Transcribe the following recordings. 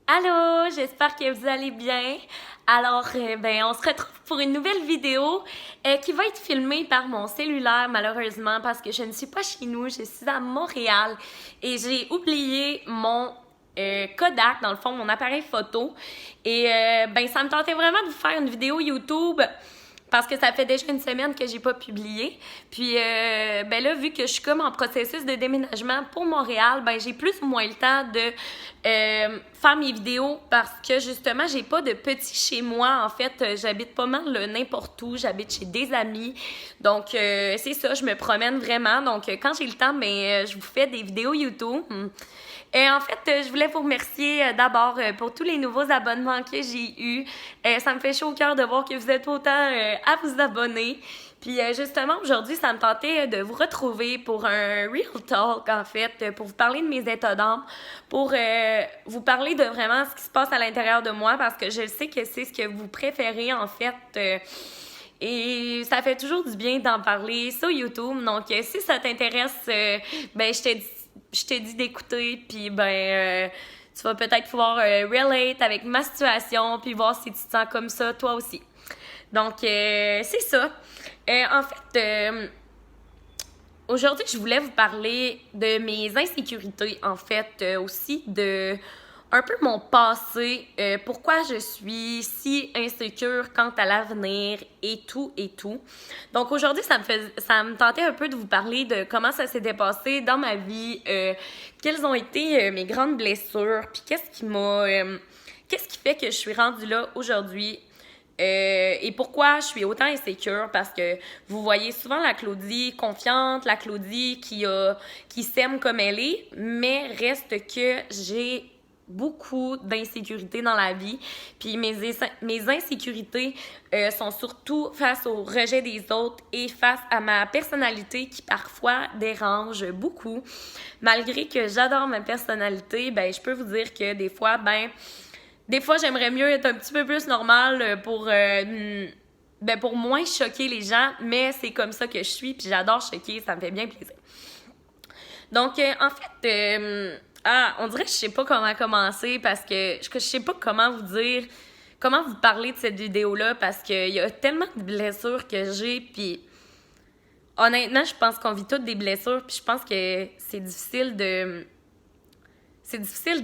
Allô, j'espère que vous allez bien. Alors, on se retrouve pour une nouvelle vidéo qui va être filmée par mon cellulaire, malheureusement, parce que je ne suis pas chez nous, je suis à Montréal et j'ai oublié mon Kodak, dans le fond, mon appareil photo. Et ça me tentait vraiment de vous faire une vidéo YouTube parce que ça fait déjà une semaine que j'ai pas publié. Puis là, vu que je suis comme en processus de déménagement pour Montréal, j'ai plus ou moins le temps de faire mes vidéos parce que justement, j'ai pas de petit chez moi. En fait, j'habite pas mal n'importe où. J'habite chez des amis. Donc, c'est ça, je me promène vraiment. Donc, quand j'ai le temps, je vous fais des vidéos YouTube. Et en fait, je voulais vous remercier d'abord pour tous les nouveaux abonnements que j'ai eus. Ça me fait chaud au cœur de voir que vous êtes autant à vous abonner. Puis justement, aujourd'hui, ça me tentait de vous retrouver pour un Real Talk, en fait, pour vous parler de mes états d'âme, pour vous parler de vraiment ce qui se passe à l'intérieur de moi, parce que je sais que c'est ce que vous préférez, en fait. Et ça fait toujours du bien d'en parler sur YouTube. Donc, si ça t'intéresse, je t'ai dit d'écouter, puis tu vas peut-être pouvoir relate avec ma situation, puis voir si tu te sens comme ça toi aussi. Donc, c'est ça. En fait, aujourd'hui, je voulais vous parler de mes insécurités, en fait, aussi de un peu mon passé, pourquoi je suis si insécure quant à l'avenir et tout et tout. Donc aujourd'hui, ça me tentait un peu de vous parler de comment ça s'était passé dans ma vie, quelles ont été mes grandes blessures, puis qu'est-ce qui fait que je suis rendue là aujourd'hui. Et pourquoi je suis autant insécure? Parce que vous voyez souvent la Claudie confiante, la Claudie qui s'aime comme elle est, mais reste que j'ai beaucoup d'insécurité dans la vie. Puis mes insécurités sont surtout face au rejet des autres et face à ma personnalité qui parfois dérange beaucoup. Malgré que j'adore ma personnalité, je peux vous dire que des fois, j'aimerais mieux être un petit peu plus normale pour moins choquer les gens, mais c'est comme ça que je suis, puis j'adore choquer, ça me fait bien plaisir. Donc, en fait, on dirait que je sais pas comment commencer parce que je sais pas comment vous dire, comment vous parler de cette vidéo-là parce qu'il y a tellement de blessures que j'ai, puis honnêtement, je pense qu'on vit toutes des blessures, puis je pense que c'est difficile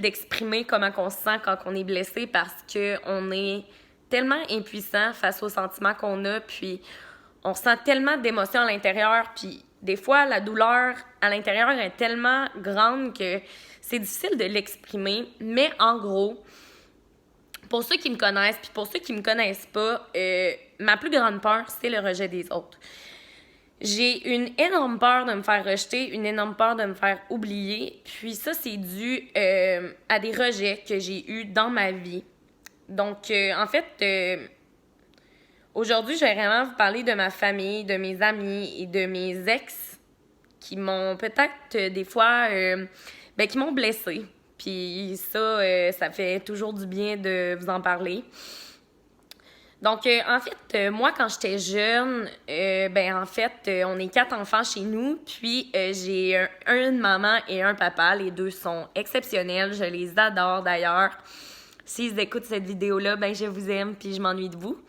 d'exprimer comment on se sent quand on est blessé parce qu'on est tellement impuissant face aux sentiments qu'on a, puis on sent tellement d'émotions à l'intérieur, puis des fois, la douleur à l'intérieur est tellement grande que c'est difficile de l'exprimer. Mais en gros, pour ceux qui me connaissent, puis pour ceux qui me connaissent pas, ma plus grande peur, c'est le rejet des autres. J'ai une énorme peur de me faire rejeter, une énorme peur de me faire oublier. Puis ça, c'est dû à des rejets que j'ai eus dans ma vie. Donc, en fait, aujourd'hui, je vais vraiment vous parler de ma famille, de mes amis et de mes ex qui m'ont peut-être des fois, qui m'ont blessée. Puis ça, ça fait toujours du bien de vous en parler. Donc, en fait, moi, quand j'étais jeune, on est 4 enfants chez nous, puis j'ai une maman et un papa. Les deux sont exceptionnels, je les adore d'ailleurs. S'ils écoutent cette vidéo-là, je vous aime, puis je m'ennuie de vous.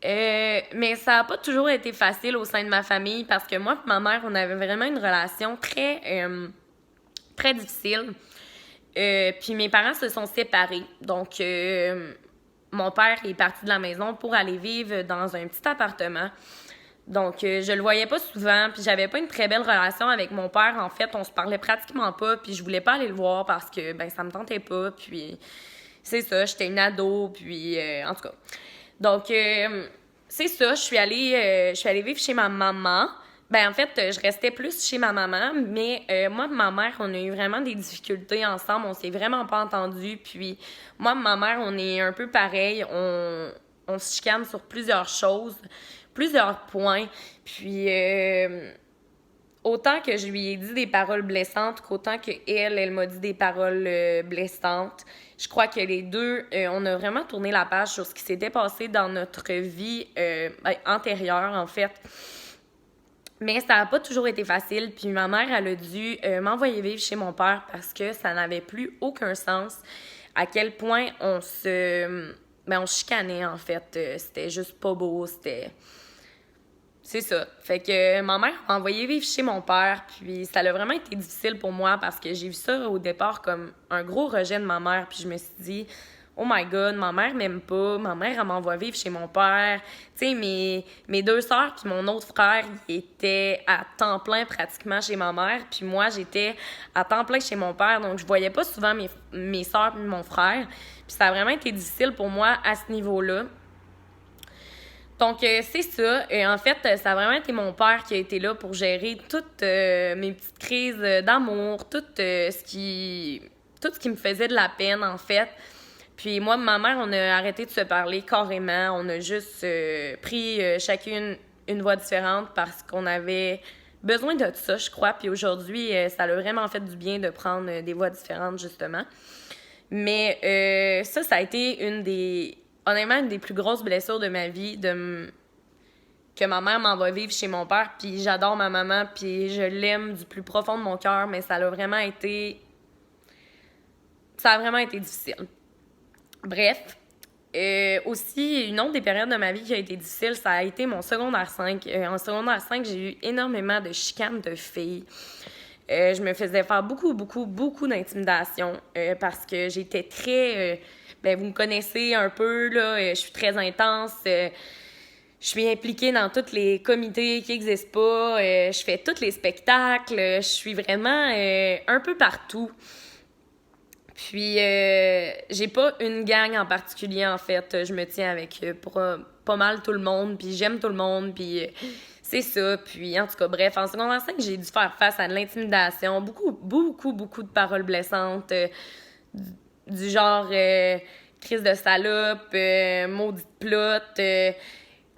Mais ça n'a pas toujours été facile au sein de ma famille parce que moi et ma mère, on avait vraiment une relation très difficile. Puis mes parents se sont séparés. Donc, mon père est parti de la maison pour aller vivre dans un petit appartement. Donc, je le voyais pas souvent, puis j'avais pas une très belle relation avec mon père. En fait, on se parlait pratiquement pas, puis je voulais pas aller le voir parce que, ça me tentait pas. Puis, c'est ça, j'étais une ado, puis en tout cas. Donc, c'est ça, je suis allée vivre chez ma maman. En fait, je restais plus chez ma maman, mais moi et ma mère, on a eu vraiment des difficultés ensemble. On s'est vraiment pas entendus. Puis, moi et ma mère, on est un peu pareil. On se chicane sur plusieurs choses, plusieurs points. Puis, autant que je lui ai dit des paroles blessantes qu'autant qu'elle m'a dit des paroles blessantes. Je crois que les deux, on a vraiment tourné la page sur ce qui s'était passé dans notre vie antérieure, en fait. Mais ça n'a pas toujours été facile. Puis ma mère, elle a dû m'envoyer vivre chez mon père parce que ça n'avait plus aucun sens. à quel point on se chicanait, en fait. C'était juste pas beau, c'est ça. Fait que ma mère m'a envoyé vivre chez mon père, puis ça a vraiment été difficile pour moi parce que j'ai vu ça au départ comme un gros rejet de ma mère, puis je me suis dit, oh my god, ma mère m'aime pas, ma mère, elle m'envoie vivre chez mon père. Tu sais, mes deux sœurs puis mon autre frère, ils étaient à temps plein pratiquement chez ma mère, puis moi, j'étais à temps plein chez mon père, donc je voyais pas souvent mes sœurs puis mon frère, puis ça a vraiment été difficile pour moi à ce niveau-là. Donc, c'est ça. En fait, ça a vraiment été mon père qui a été là pour gérer toutes mes petites crises d'amour, tout ce qui me faisait de la peine, en fait. Puis moi, ma mère, on a arrêté de se parler carrément. On a juste pris chacune une voie différente parce qu'on avait besoin de ça, je crois. Puis aujourd'hui, ça a vraiment fait du bien de prendre des voies différentes, justement. Mais ça a été honnêtement, une des plus grosses blessures de ma vie, que ma mère m'envoie vivre chez mon père, puis j'adore ma maman, puis je l'aime du plus profond de mon cœur, mais ça a vraiment été difficile. Bref, aussi, une autre des périodes de ma vie qui a été difficile, ça a été mon secondaire 5. En secondaire 5, j'ai eu énormément de chicanes de filles. Je me faisais faire beaucoup, beaucoup, beaucoup d'intimidation parce que j'étais très... vous me connaissez un peu, là, je suis très intense. Je suis impliquée dans tous les comités qui n'existent pas. Je fais tous les spectacles. Je suis vraiment un peu partout. Puis, j'ai pas une gang en particulier, en fait. Je me tiens avec pas mal tout le monde, puis j'aime tout le monde, puis c'est ça. Puis, en tout cas, bref, en secondaire 5, j'ai dû faire face à de l'intimidation, beaucoup, beaucoup, beaucoup de paroles blessantes, du genre crise de salope, maudite plotte. Tu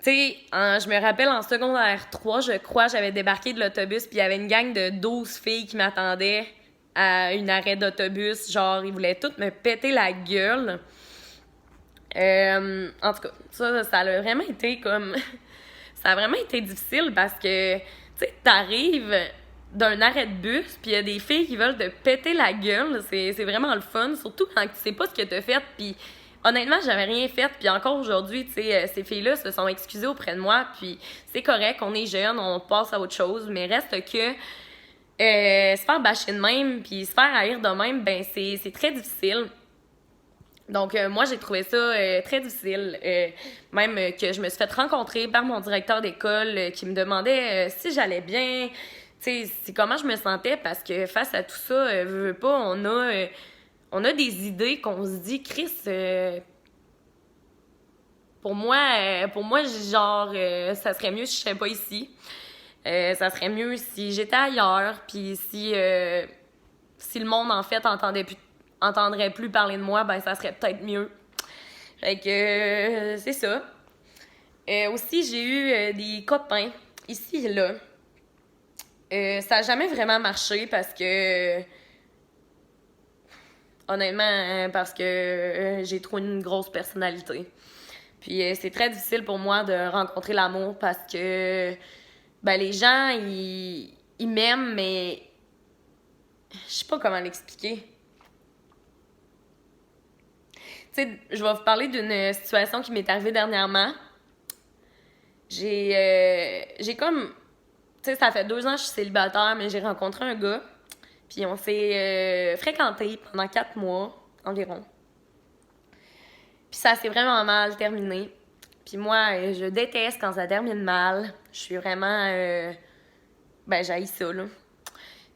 sais, je me rappelle en secondaire 3, je crois, j'avais débarqué de l'autobus, puis il y avait une gang de 12 filles qui m'attendaient à une arrêt d'autobus. Genre, ils voulaient toutes me péter la gueule. En tout cas, ça a vraiment été comme... ça a vraiment été difficile parce que, tu sais, t'arrives d'un arrêt de bus, puis il y a des filles qui veulent te péter la gueule. C'est vraiment le fun, surtout quand tu sais pas ce que t'as fait, puis honnêtement, j'avais rien fait, puis encore aujourd'hui, tu sais, ces filles-là se sont excusées auprès de moi, puis c'est correct, on est jeunes, on passe à autre chose, mais reste que se faire bâcher de même, puis se faire haïr de même, ben c'est très difficile. Donc, moi, j'ai trouvé ça très difficile. Même que je me suis fait rencontrer par mon directeur d'école qui me demandait si j'allais bien, tu sais, c'est comment je me sentais, parce que face à tout ça, veux pas, on a des idées qu'on se dit, Chris, pour moi, genre, ça serait mieux si je serais pas ici. Ça serait mieux si j'étais ailleurs, puis si le monde, en fait, entendrait plus parler de moi, ben ça serait peut-être mieux. Fait que c'est ça. Aussi, j'ai eu des copains, ici et là. Ça a jamais vraiment marché parce que... honnêtement, parce que j'ai trop une grosse personnalité. Puis c'est très difficile pour moi de rencontrer l'amour parce que... les gens, ils m'aiment, mais je sais pas comment l'expliquer. Tu sais, je vais vous parler d'une situation qui m'est arrivée dernièrement. J'ai comme... Tu sais, ça fait 2 ans que je suis célibataire, mais j'ai rencontré un gars. Puis on s'est fréquenté pendant 4 mois environ. Puis ça s'est vraiment mal terminé. Puis moi, je déteste quand ça termine mal. Je suis vraiment... j'haïs ça, là.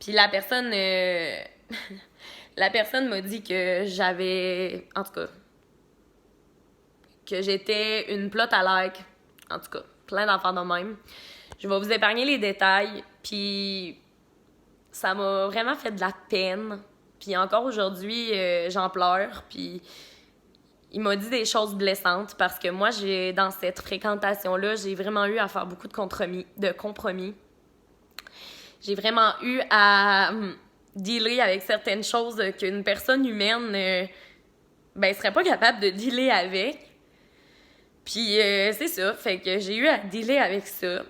Puis la personne... la personne m'a dit que j'avais... En tout cas... que j'étais une plotte à like. En tout cas, plein d'enfants de même. Je vais vous épargner les détails. Puis... ça m'a vraiment fait de la peine. Puis encore aujourd'hui, j'en pleure. Puis... il m'a dit des choses blessantes parce que moi, dans cette fréquentation-là, j'ai vraiment eu à faire beaucoup de compromis. J'ai vraiment eu à dealer avec certaines choses qu'une personne humaine serait pas capable de dealer avec. Puis c'est ça, fait que j'ai eu à dealer avec ça.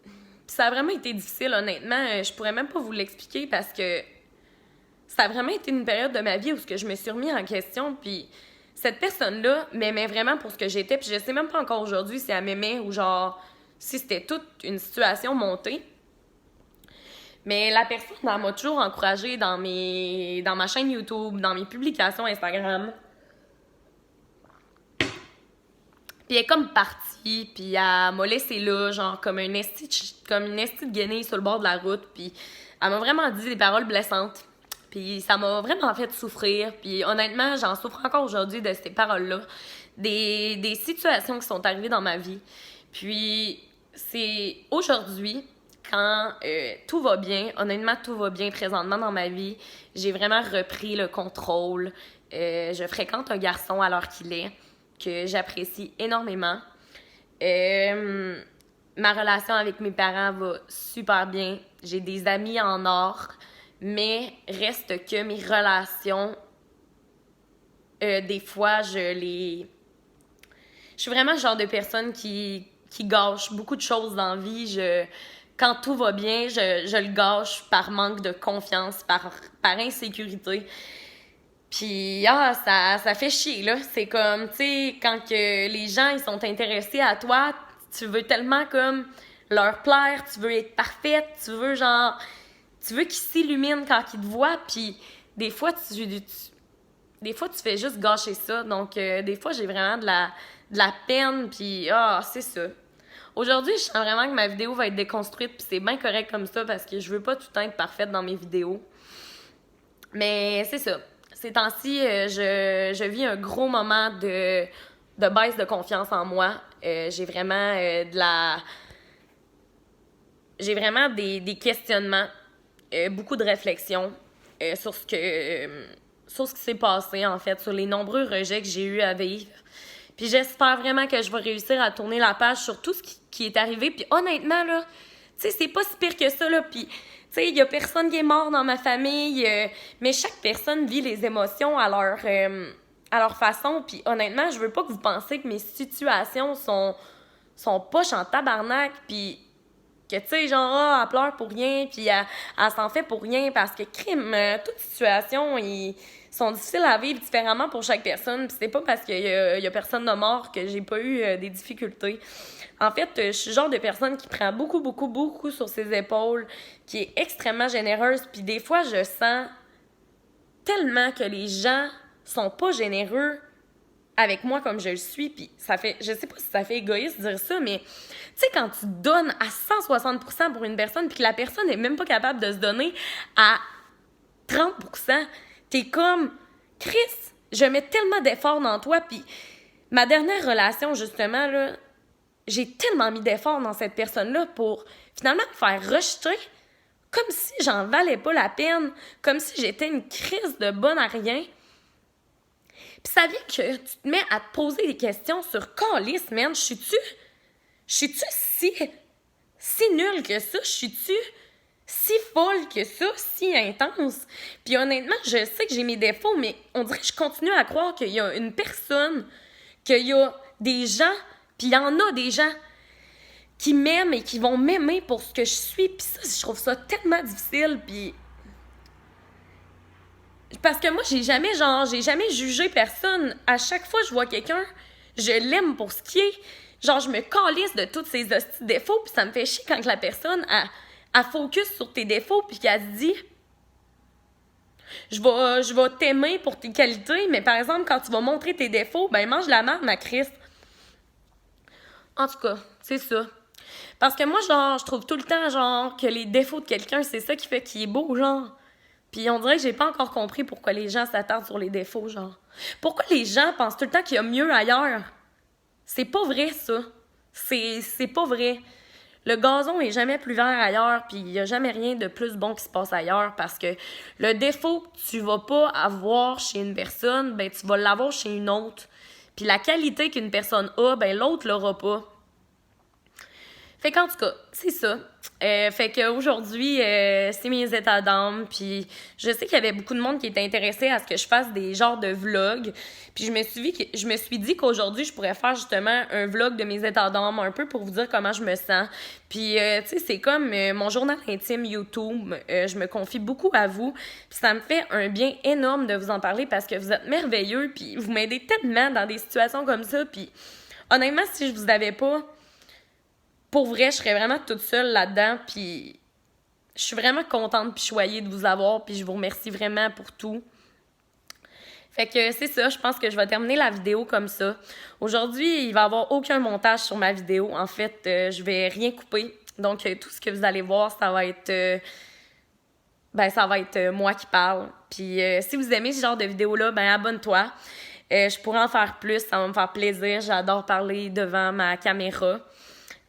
Puis ça a vraiment été difficile, honnêtement. Je pourrais même pas vous l'expliquer parce que ça a vraiment été une période de ma vie où je me suis remis en question, puis cette personne-là m'aimait vraiment pour ce que j'étais, puis je sais même pas encore aujourd'hui si elle m'aimait ou genre si c'était toute une situation montée. Mais la personne, elle m'a toujours encouragée dans ma chaîne YouTube, dans mes publications Instagram. Puis elle est comme partie, puis elle m'a laissé là, genre comme une esti de guenille sur le bord de la route, puis elle m'a vraiment dit des paroles blessantes. Puis ça m'a vraiment fait souffrir, puis honnêtement, j'en souffre encore aujourd'hui de ces paroles-là, des situations qui sont arrivées dans ma vie. Puis c'est aujourd'hui, quand tout va bien, honnêtement, tout va bien présentement dans ma vie, j'ai vraiment repris le contrôle. Je fréquente un garçon à l'heure qu'il est, que j'apprécie énormément. Ma relation avec mes parents va super bien. J'ai des amis en or, mais reste que mes relations, des fois, je suis vraiment le genre de personne qui gâche beaucoup de choses dans la vie. Quand tout va bien, je le gâche par manque de confiance, par insécurité. Puis, ça fait chier, là. C'est comme, tu sais, quand que les gens, ils sont intéressés à toi, tu veux tellement, comme, leur plaire, tu veux être parfaite, tu veux, genre, tu veux qu'ils s'illuminent quand ils te voient, puis des fois, des fois, tu fais juste gâcher ça. Donc, des fois, j'ai vraiment de la peine, puis, c'est ça. Aujourd'hui, je sens vraiment que ma vidéo va être déconstruite, puis c'est bien correct comme ça, parce que je veux pas tout le temps être parfaite dans mes vidéos. Mais c'est ça. Ces temps-ci, je vis un gros moment de baisse de confiance en moi. J'ai vraiment j'ai vraiment des questionnements, beaucoup de réflexions sur ce qui s'est passé, en fait, sur les nombreux rejets que j'ai eu à vivre. Puis j'espère vraiment que je vais réussir à tourner la page sur tout ce qui est arrivé. Puis honnêtement, là, tu sais, c'est pas si pire que ça, là. Puis, tu sais, il y a personne qui est mort dans ma famille, mais chaque personne vit les émotions à leur façon. Puis honnêtement, je veux pas que vous pensiez que mes situations sont poches en tabarnak, puis que, tu sais, genre, elle pleure pour rien, puis elle s'en fait pour rien, parce que, crime, toute situation, ils sont difficiles à vivre différemment pour chaque personne, puis c'est pas parce qu'il y a personne de mort que j'ai pas eu des difficultés. En fait, je suis le genre de personne qui prend beaucoup, beaucoup, beaucoup sur ses épaules, qui est extrêmement généreuse, puis des fois, je sens tellement que les gens sont pas généreux avec moi comme je le suis, puis ça fait, je sais pas si ça fait égoïste de dire ça, mais tu sais, quand tu donnes à 160% pour une personne, puis que la personne est même pas capable de se donner à 30%, t'es comme, Chris, je mets tellement d'efforts dans toi, puis ma dernière relation, justement, là, j'ai tellement mis d'efforts dans cette personne-là pour finalement me faire rejeter, comme si j'en valais pas la peine, comme si j'étais une crise de bonne à rien. Puis ça vient que tu te mets à te poser des questions sur câlisse, man, je suis-tu si nulle que ça? Je suis-tu si folle que ça, si intense? Puis honnêtement, je sais que j'ai mes défauts, mais on dirait que je continue à croire qu'il y a une personne, qu'il y a des gens, puis il y en a des gens qui m'aiment et qui vont m'aimer pour ce que je suis. Puis ça, je trouve ça tellement difficile, puis... Parce que moi, j'ai jamais jugé personne. À chaque fois que je vois quelqu'un, je l'aime pour ce qui est. Genre, je me calisse de tous ces hosties de défauts, puis ça me fait chier quand la personne, elle focus sur tes défauts, puis qu'elle se dit « Je vais t'aimer pour tes qualités, mais par exemple, quand tu vas montrer tes défauts, ben mange la merde, ma Christ. » En tout cas, c'est ça. Parce que moi, genre, je trouve tout le temps, genre, que les défauts de quelqu'un, c'est ça qui fait qu'il est beau, genre. Puis on dirait que j'ai pas encore compris pourquoi les gens s'attardent sur les défauts, genre. Pourquoi les gens pensent tout le temps qu'il y a mieux ailleurs? C'est pas vrai, ça. C'est pas vrai. Le gazon est jamais plus vert ailleurs, puis il y a jamais rien de plus bon qui se passe ailleurs, parce que le défaut que tu vas pas avoir chez une personne, ben tu vas l'avoir chez une autre. Puis la qualité qu'une personne a, ben l'autre l'aura pas. Fait qu'en tout cas, c'est ça. Fait qu'aujourd'hui, c'est mes états d'âme. Puis je sais qu'il y avait beaucoup de monde qui était intéressé à ce que je fasse des genres de vlogs. Puis je me suis dit qu'aujourd'hui, je pourrais faire justement un vlog de mes états d'âme, un peu pour vous dire comment je me sens. Puis, tu sais, c'est comme mon journal intime YouTube. Je me confie beaucoup à vous. Puis ça me fait un bien énorme de vous en parler parce que vous êtes merveilleux. Puis vous m'aidez tellement dans des situations comme ça. Puis honnêtement, si je vous avais pas... Pour vrai, je serais vraiment toute seule là-dedans, puis je suis vraiment contente puis choyée de vous avoir, puis je vous remercie vraiment pour tout. Fait que c'est ça, je pense que je vais terminer la vidéo comme ça. Aujourd'hui, il va y avoir aucun montage sur ma vidéo. En fait, je vais rien couper. Donc, tout ce que vous allez voir, ça va être... ça va être moi qui parle. Puis si vous aimez ce genre de vidéo-là, abonne-toi. Je pourrais en faire plus, ça va me faire plaisir. J'adore parler devant ma caméra.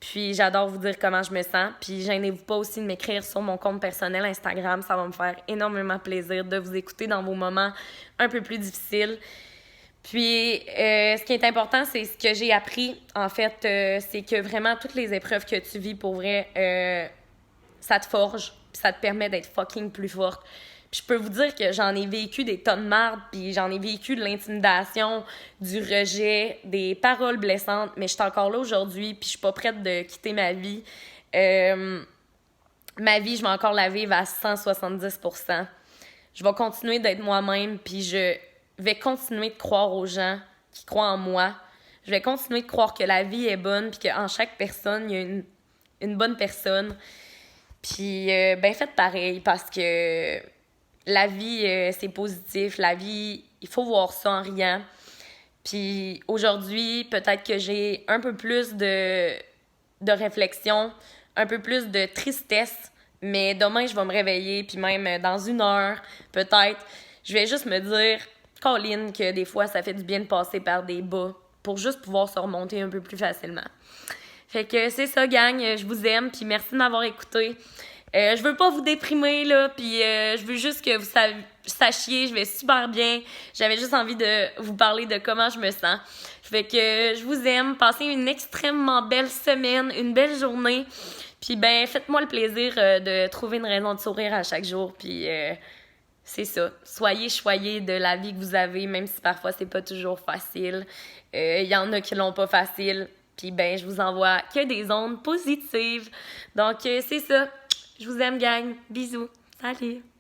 Puis j'adore vous dire comment je me sens. Puis gênez-vous pas aussi de m'écrire sur mon compte personnel Instagram. Ça va me faire énormément plaisir de vous écouter dans vos moments un peu plus difficiles. Puis ce qui est important, c'est ce que j'ai appris. En fait, c'est que vraiment toutes les épreuves que tu vis pour vrai, ça te forge. Puis ça te permet d'être fucking plus forte. Puis je peux vous dire que j'en ai vécu des tonnes de marde, puis j'en ai vécu de l'intimidation, du rejet, des paroles blessantes, mais je suis encore là aujourd'hui, puis je suis pas prête de quitter ma vie. Ma vie, je vais encore la vivre à 170%. Je vais continuer d'être moi-même, puis je vais continuer de croire aux gens qui croient en moi. Je vais continuer de croire que la vie est bonne, puis qu'en chaque personne, il y a une bonne personne. Puis, faites pareil, parce que... La vie, c'est positif. La vie, il faut voir ça en riant. Puis aujourd'hui, peut-être que j'ai un peu plus de réflexion, un peu plus de tristesse, mais demain, je vais me réveiller, puis même dans 1 heure, peut-être, je vais juste me dire, Colin, que des fois, ça fait du bien de passer par des bas pour juste pouvoir se remonter un peu plus facilement. Fait que c'est ça, gang. Je vous aime, puis merci de m'avoir écouté. Je veux pas vous déprimer, là, puis je veux juste que vous sachiez, je vais super bien. J'avais juste envie de vous parler de comment je me sens. Fait que je vous aime. Passez une extrêmement belle semaine, une belle journée. Puis faites-moi le plaisir de trouver une raison de sourire à chaque jour. Puis c'est ça. Soyez choyés de la vie que vous avez, même si parfois c'est pas toujours facile. Il y en a qui l'ont pas facile. Puis je vous envoie que des ondes positives. Donc c'est ça. Je vous aime, gang. Bisous. Salut.